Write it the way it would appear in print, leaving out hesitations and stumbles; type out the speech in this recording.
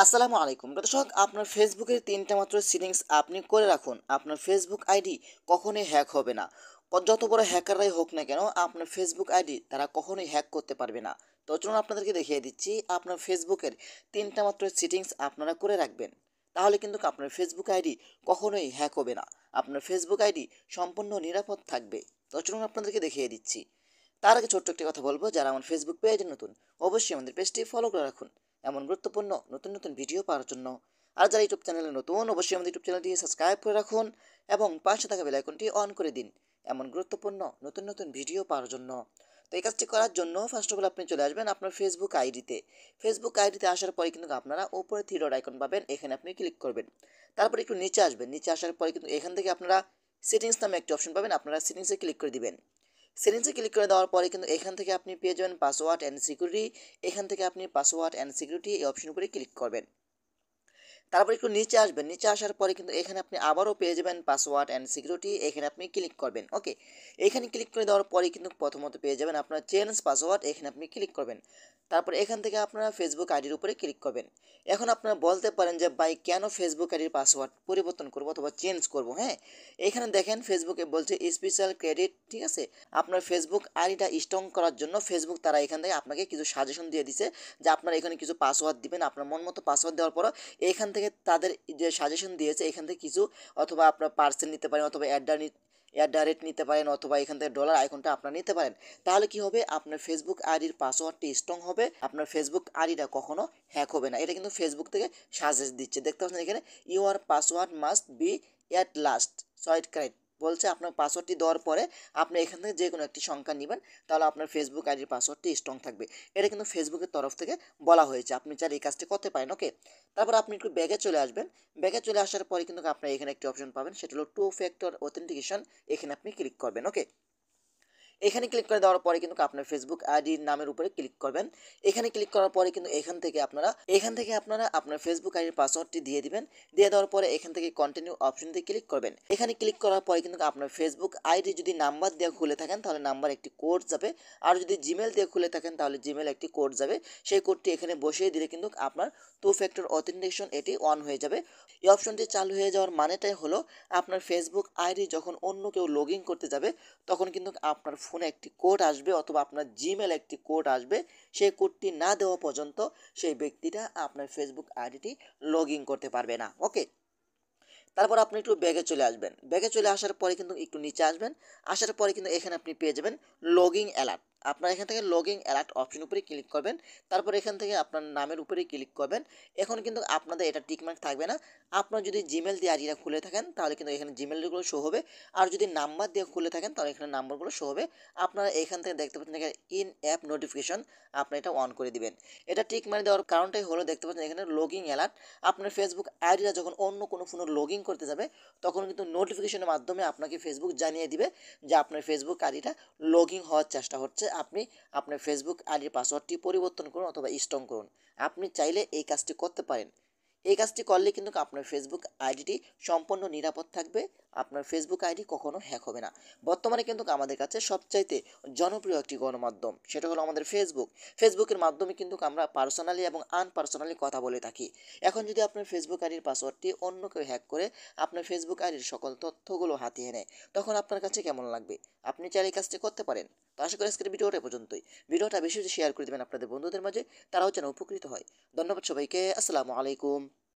আসসালামু আলাইকুম দর্শক, আপনার ফেসবুকের তিনটা মাত্র সেটিংস আপনি করে রাখুন। আপনার ফেসবুক আইডি কখনোই হ্যাক হবে না। যত বড় হ্যাকাররাই হোক না কেন, আপনার ফেসবুক আইডি তারা কখনোই হ্যাক করতে পারবে না। তো চলুন আপনাদেরকে দেখিয়ে দিচ্ছি। আপনার ফেসবুকের তিনটা মাত্র সেটিংস আপনারা করে রাখবেন, তাহলে কিন্তু আপনার ফেসবুক আইডি কখনোই হ্যাক হবে না। আপনার ফেসবুক আইডি সম্পূর্ণ নিরাপদ থাকবে। তো চলুন আপনাদেরকে দেখিয়ে দিচ্ছি। তার আগে ছোট্ট একটি কথা বলবো, যারা আমার ফেসবুক পেজে নতুন, অবশ্যই আমাদের পেজটি ফলো করে রাখুন এমন গুরুত্বপূর্ণ নতুন নতুন ভিডিও পাওয়ার জন্য। আর যারা ইউটিউব চ্যানেলে নতুন, অবশ্যই আমাদের ইউটিউব চ্যানেলটি সাবস্ক্রাইব করে রাখুন এবং পাশে থাকা বেল আইকনটি অন করে দিন এমন গুরুত্বপূর্ণ নতুন নতুন ভিডিও পাওয়ার জন্য। তো এই কাজটি করার জন্য ফার্স্ট অফ অল আপনি চলে আসবেন আপনার ফেসবুক আইডিতে। ফেসবুক আইডিতে আসার পরে কিন্তু আপনারা উপরে থ্রি ডট আইকন পাবেন, এখানে আপনি ক্লিক করবেন। তারপর একটু নিচে আসবেন, নিচে আসার পরে কিন্তু এখান থেকে আপনারা সেটিংস নামে একটি অপশন পাবেন, আপনারা সেটিংসে ক্লিক করে দিবেন। সেটিংসে ক্লিক করে দেওয়ার পরে কিন্তু এখান থেকে আপনি পেয়ে যাবেন পাসওয়ার্ড অ্যান্ড সিকিউরিটি। এখান থেকে আপনি পাসওয়ার্ড অ্যান্ড সিকিউরিটি এই অপশন উপরে ক্লিক করবেন। তারপর একটু নিচে আসবেন, নিচে আসার পরে কিন্তু এখানে আপনি আবারও পেয়ে যাবেন পাসওয়ার্ড অ্যান্ড সিকিউরিটি, এখানে আপনি ক্লিক করবেন। ওকে, এখানে ক্লিক করে দেওয়ার পরে কিন্তু প্রথমত পেয়ে যাবেন আপনার চেঞ্জ পাসওয়ার্ড, এখানে আপনি ক্লিক করবেন। তারপর এখান থেকে আপনারা ফেসবুক আইডির উপরে ক্লিক করবেন। এখন আপনারা বলতে পারেন যে ভাই কেন ফেসবুক আইডির পাসওয়ার্ড পরিবর্তন করব অথবা চেঞ্জ করব। হ্যাঁ, এখানে দেখেন ফেসবুকে বলছে স্পেশাল ক্রেডিট, ঠিক আছে। আপনার ফেসবুক আইডিটা স্ট্রং করার জন্য ফেসবুক তারা এখান থেকে আপনাকে কিছু সাজেশন দিয়ে দিছে যে আপনারা এখানে কিছু পাসওয়ার্ড দিবেন। আপনার মন মতো পাসওয়ার্ড দেওয়ার পর এখান থেকে তাদের যে সাজেশন দিয়েছে এখান থেকে কিছু, অথবা আপনার পার্সেন্ট নিতে পারেন, অথবা অ্যাট নিতে পারেন, অথবা এখান থেকে ডলার আইকনটা আপনারা নিতে পারেন। তাহলে কি হবে, আপনার ফেসবুক আইডির পাসওয়ার্ডটি স্ট্রং হবে, আপনার ফেসবুক আইডিটা কখনো হ্যাক হবে না। এটা কিন্তু ফেসবুক থেকে সাজেস্ট দিচ্ছে, দেখতে পাচ্ছেন এখানে your password must be at least সয়েড কারেক্ট বলছে। আপনার পাসওয়ার্ডটি দেওয়ার পরে আপনি এখান থেকে যে কোনো একটি সংখ্যা নেবেন, তাহলে আপনার ফেসবুক আইডির পাসওয়ার্ডটি স্ট্রং থাকবে। এটা কিন্তু ফেসবুকের তরফ থেকে বলা হয়েছে, আপনি চাইলে এই কাজটি করতে পারেন। ওকে, তারপর আপনি একটু ব্যাগে চলে আসবেন। ব্যাগে চলে আসার পরে কিন্তু আপনার এখানে একটি অপশন পাবেন, সেটা হলো টু ফ্যাক্টর অথেন্টিকেশন, এখানে আপনি ক্লিক করবেন। ওকে, এখানে ক্লিক করে দেওয়ার পরে কিন্তু আপনার ফেসবুক আইডির নামের উপরে ক্লিক করবেন। এখানে ক্লিক করার পরে কিন্তু এখান থেকে আপনারা আপনার ফেসবুক আইডির পাসওয়ার্ডটি দিয়ে দিবেন। দিয়ে দেওয়ার পরে এখান থেকে কন্টিনিউ অপশনটি ক্লিক করবেন। এখানে ক্লিক করার পরে কিন্তু আপনার ফেসবুক আইডি যদি নাম্বার দিয়ে খুলে থাকেন তাহলে নাম্বার একটি কোড যাবে, আর যদি জিমেল দিয়ে খুলে থাকেন তাহলে জিমেল একটি কোড যাবে। সেই কোডটি এখানে বসিয়ে দিলে কিন্তু আপনার টু ফ্যাক্টর অথেন্টিকেশন এটি অন হয়ে যাবে। এই অপশনটি চালু হয়ে যাওয়ার মানেটাই হলো আপনার ফেসবুক আইডি যখন অন্য কেউ লগ ইন করতে যাবে তখন কিন্তু আপনার ফোনে একটি কোড আসবে, অথবা আপনার জিমেল একটি কোড আসবে। সেই কোডটি না দেওয়া পর্যন্ত সেই ব্যক্তিটা আপনার ফেসবুক আইডিটি লগ ইন করতে পারবে না। ওকে, তারপর আপনি একটু ব্যাগে চলে আসবেন। ব্যাগে চলে আসার পরে কিন্তু একটু নিচে আসবেন। আসার পরে কিন্তু এখানে আপনি পেয়ে যাবেন লগিং অ্যালার্ট। আপনার এখান থেকে লগিং অ্যালার্ট অপশন উপরে ক্লিক করবেন। তারপর এখান থেকে আপনার নামের উপরে ক্লিক করবেন। এখন কিন্তু আপনাদের এটা টিকমার্ক থাকবে না। আপনার যদি জিমেল দিয়ে আইডিটা খুলে থাকেন তাহলে কিন্তু এখানে জিমেলগুলো শো হবে, আর যদি নাম্বার দিয়ে খুলে থাকেন তাহলে এখানে নাম্বারগুলো শো হবে। আপনারা এখান থেকে দেখতে পাচ্ছেন এখানে ইন অ্যাপ নোটিফিকেশন, আপনি এটা অন করে দিবেন। এটা টিক মারি দেওয়ার কারণটাই হলো, দেখতে পাচ্ছেন এখানে লগিং অ্যালার্ট। আপনার ফেসবুক আইডিটা যখন অন্য কোনো ফোনে লগ ইন করতে যাবে তখন কিন্তু নোটিফিকেশনের মাধ্যমে আপনাকে ফেসবুক জানিয়ে দিবে যে আপনার ফেসবুক আইডিটা লগ ইন হওয়ার চেষ্টা হচ্ছে। আপনি আপনার ফেসবুক আইডির পাসওয়ার্ডটি পরিবর্তন করুন অথবা স্ট্রং করুন। আপনি চাইলে এই কাজটি করতে পারেন। এই কাজটি করলে কিন্তু আপনার ফেসবুক আইডিটি সম্পূর্ণ নিরাপদ থাকবে। আপনার ফেসবুক আইডি কখনো হ্যাক হবে না। বর্তমানে কিন্তু আমাদের কাছে সবচাইতে জনপ্রিয় একটি গণমাধ্যম, সেটা হলো আমাদের ফেসবুক। ফেসবুকের মাধ্যমে কিন্তু আমরা পার্সোনালি এবং আনপার্সোনালি কথা বলে থাকি। এখন যদি আপনার ফেসবুক আইডির পাসওয়ার্ডটি অন্য কেউ হ্যাক করে আপনার ফেসবুক আইডির সকল তথ্যগুলো হাতিয়ে নেয়, তখন আপনার কাছে কেমন লাগবে? আপনি চাইলে এই কাজটি করতে পারেন। তো আশা করি আজকের ভিডিওটা এ পর্যন্তই। ভিডিওটা বেশি বেশি শেয়ার করে দেবেন আপনাদের বন্ধুদের মাঝে, তারাও যেন উপকৃত হয়। ধন্যবাদ সবাইকে। আসসালামু আলাইকুম।